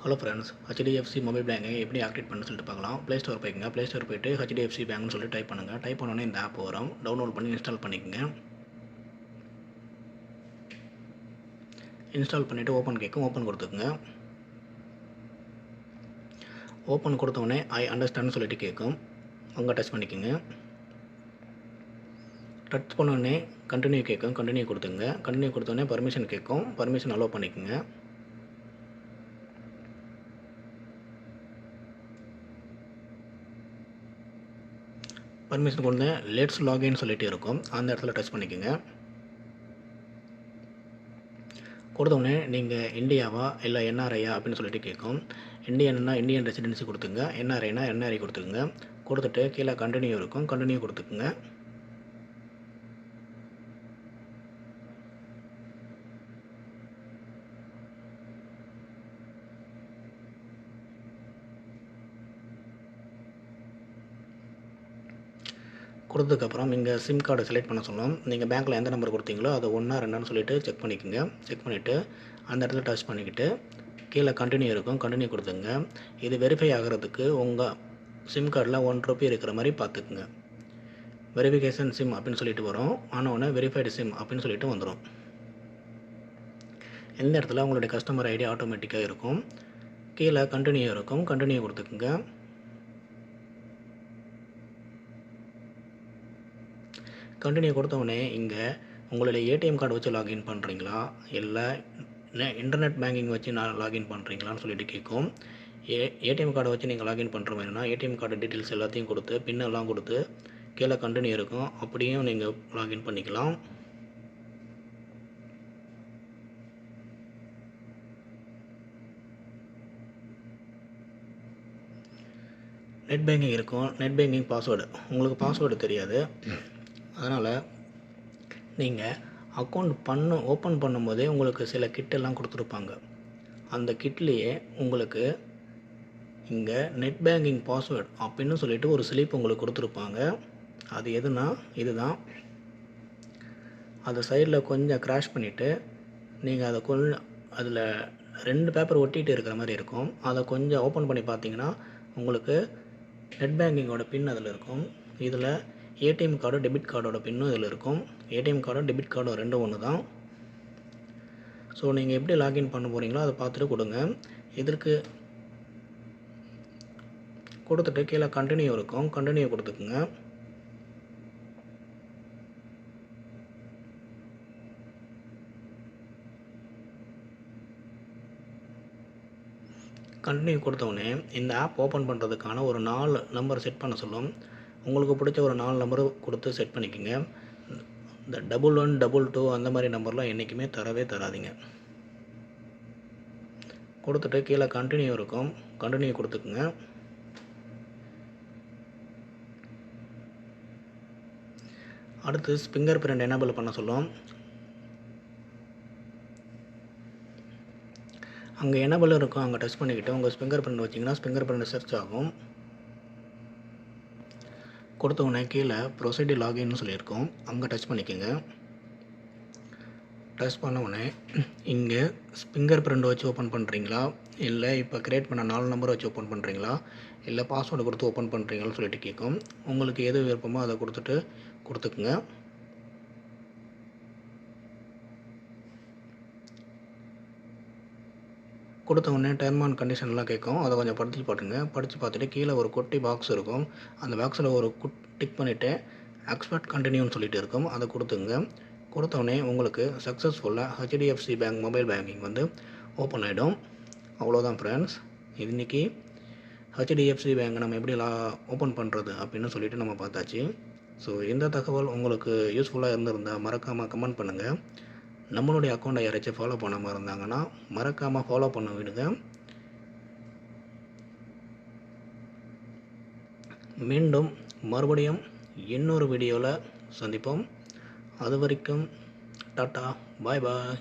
Hello friends, HDFC mobile பேங்கை எப்படி activate பண்ண சொல்லிட்டு பார்க்கலாம். ப்ளே ஸ்டோர் போய்க்குங்க. ப்ளே ஸ்டோர் போய்ட்டு ஹெச்டிஎஃப்சி பேங்க்னு சொல்லிட்டு டைப் பண்ணுங்கள். டைப் பண்ணோன்னே இந்த ஆப் வரும். டவுன்லோட் பண்ணி இன்ஸ்டால் பண்ணிக்கோங்க. இன்ஸ்டால் பண்ணிவிட்டு ஓப்பன் கேட்கும். ஓப்பன் கொடுத்துக்குங்க. ஓப்பன் கொடுத்தோடனே ஐ அண்டர்ஸ்டாண்ட் சொல்லிட்டு கேட்கும். அங்கே டச் பண்ணிக்கோங்க. டச் பண்ணோடனே கண்டினியூ கேட்கும். கண்டினியூ கொடுத்துங்க. கண்டினியூ கொடுத்தோடனே பர்மிஷன் கேட்கும். பர்மிஷன் அலோவ் பண்ணிக்கோங்க. பர்மிஷன் கொடுத்து லெட்ஸ் லாகின் சொல்லிட்டு இருக்கும். அந்த இடத்துல டச் பண்ணிக்கோங்க. கொடுத்தோடனே நீங்கள் இந்தியாவா இல்லை என்ஆர்ஐயா அப்படின்னு சொல்லிட்டு கேட்கும். இந்தியன்னா இந்தியன் ரெசிடென்சி கொடுத்துங்க. என்ஆர்ஐனா என்ஆர்ஐ கொடுத்துக்குங்க. கொடுத்துட்டு கீழே கண்டினியூ இருக்கும். கண்டினியூ கொடுத்துக்குங்க. கொடுத்ததுக்கப்புறம் இங்கே சிம் கார்டு செலக்ட் பண்ண சொல்லணும். நீங்கள் பேங்க்கில் எந்த நம்பர் கொடுத்தீங்களோ அது 1 2 சொல்லிவிட்டு செக் பண்ணிக்கோங்க. செக் பண்ணிவிட்டு அந்த இடத்துல டச் பண்ணிக்கிட்டு கீழே கண்டினியூ இருக்கும். கண்டினியூ கொடுத்துங்க. இது வெரிஃபை ஆகிறதுக்கு உங்கள் சிம் கார்டில் 1 ரூபி இருக்கிற மாதிரி பார்த்துக்குங்க. வெரிஃபிகேஷன் சிம் அப்படின்னு சொல்லிட்டு வரும். ஆனவுடனே வெரிஃபைடு சிம் அப்படின்னு சொல்லிட்டு வந்துடும். இந்த இடத்துல உங்களுடைய கஸ்டமர் ஐடி ஆட்டோமேட்டிக்காக இருக்கும். கீழே கண்டினியூ இருக்கும். கண்டினியூ கொடுத்துக்குங்க. கண்டினியூ கொடுத்தவுடனே இங்கே உங்களுடைய ஏடிஎம் கார்டு வச்சு லாகின் பண்ணுறீங்களா இல்லை இன்டர்நெட் பேங்கிங் வச்சு லாகின் பண்ணுறீங்களான்னு சொல்லிட்டு கேட்கும். ஏடிஎம் கார்டை வச்சு நீங்கள் லாகின் பண்ணுற மாதிரினா ஏடிஎம் கார்டு டீட்டெயில்ஸ் எல்லாத்தையும் கொடுத்து பின்னெல்லாம் கொடுத்து கீழே கண்டினியூ இருக்கும். அப்படியும் நீங்கள் லாகின் பண்ணிக்கலாம். நெட் பேங்கிங் இருக்கும். நெட் பேங்கிங் பாஸ்வேர்டு உங்களுக்கு பாஸ்வேர்டு தெரியாது. அதனால் நீங்கள் அக்கௌண்ட் ஓப்பன் பண்ணும்போதே உங்களுக்கு சில கிட்டெல்லாம் கொடுத்துருப்பாங்க. அந்த கிட்லேயே உங்களுக்கு இங்கே நெட் பேங்கிங் பாஸ்வேர்டு அப்படின்னு சொல்லிட்டு ஒரு ஸ்லிப் உங்களுக்கு கொடுத்துருப்பாங்க. அது எதுனா இதுதான். அதை சைடில் கொஞ்சம் கிராஷ் பண்ணிவிட்டு நீங்கள் அதை அதில் 2 பேப்பர் ஒட்டிகிட்டு இருக்கிற மாதிரி இருக்கும். அதை கொஞ்சம் ஓப்பன் பண்ணி பார்த்தீங்கன்னா உங்களுக்கு நெட் பேங்கிங்கோட பின் அதில் இருக்கும். இதில் ஏடிஎம் கார்டு டெபிட் கார்டோட பின்னும் இதில் இருக்கும். ஏடிஎம் கார்டும் டெபிட் கார்டும் ரெண்டும் ஒன்று தான். ஸோ நீங்கள் எப்படி லாகின் பண்ண போகிறீங்களோ அதை பார்த்துட்டு கொடுங்க. இதற்கு கொடுத்துட்டு கீழே கண்டினியூ இருக்கும். கண்டினியூ கொடுத்துக்குங்க. கண்டினியூ கொடுத்தோடனே இந்த ஆப் ஓப்பன் பண்ணுறதுக்கான ஒரு 4 நம்பர் செட் பண்ண சொல்லும். உங்களுக்கு பிடிச்ச ஒரு 4 நம்பரு கொடுத்து செட் பண்ணிக்கோங்க. இந்த 11 22 அந்த மாதிரி நம்பர்லாம் என்றைக்குமே தரவே தராதிங்க. கொடுத்துட்டு கீழே கண்டினியூ இருக்கும். கண்டினியூ கொடுத்துக்குங்க. அடுத்து ஃபிங்கர் பிரிண்ட் எனேபிள் பண்ண சொல்லும். அங்கே எனேபிள் இருக்கும். அங்கே டச் பண்ணிக்கிட்டு உங்கள் ஃபிங்கர் பிரிண்ட் வச்சிங்கன்னா ஃபிங்கர் பிரிண்ட் சர்ச் ஆகும். கொடுத்தவுடனே கீழே ப்ரொசீட் லாகின்னு சொல்லியிருக்கோம். அங்கே டச் பண்ணிக்கோங்க. டச் பண்ணவுடனே இங்கே ஃபிங்கர் பிரிண்ட் வச்சு ஓப்பன் பண்ணுறீங்களா இல்லை இப்போ க்ரியேட் பண்ண 4 நம்பர் வச்சு ஓப்பன் பண்ணுறீங்களா இல்லை பாஸ்வேர்டு கொடுத்து ஓப்பன் பண்ணுறீங்களான்னு சொல்லிட்டு கேட்கும். உங்களுக்கு எது விருப்பமோ அதை கொடுத்துக்குங்க. கொடுத்தவுடனே டர்ம் அண்ட் கண்டிஷன்லாம் கேட்கும். அதை கொஞ்சம் படித்து பார்த்துட்டு கீழே ஒரு குட்டி பாக்ஸ் இருக்கும். அந்த பாக்ஸில் ஒரு டிக் பண்ணிவிட்டு எக்ஸ்பெக்ட் கண்டினியூன்னு சொல்லிட்டு இருக்கும். அதை கொடுத்துங்க. கொடுத்தவுடனே உங்களுக்கு சக்ஸஸ்ஃபுல்லாக HDFC bank mobile banking open ஆகிடும். அவ்வளோதான் ஃப்ரெண்ட்ஸ். இன்றைக்கி ஹெச்டிஎஃப்சி பேங்க் நம்ம எப்படி ஓப்பன் பண்ணுறது அப்படின்னு சொல்லிட்டு நம்ம பார்த்தாச்சு. ஸோ இந்த தகவல் உங்களுக்கு யூஸ்ஃபுல்லாக இருந்திருந்தால் மறக்காமல் கமெண்ட் பண்ணுங்கள். நம்மளுடைய அக்கௌண்ட்டை யாராச்சும் ஃபாலோ பண்ணாமல் இருந்தாங்கன்னா மறக்காமல் ஃபாலோ பண்ண விடுங்க. மீண்டும் மறுபடியும் இன்னொரு வீடியோவில் சந்திப்போம். அது வரைக்கும் டாட்டா, பாய் பாய்.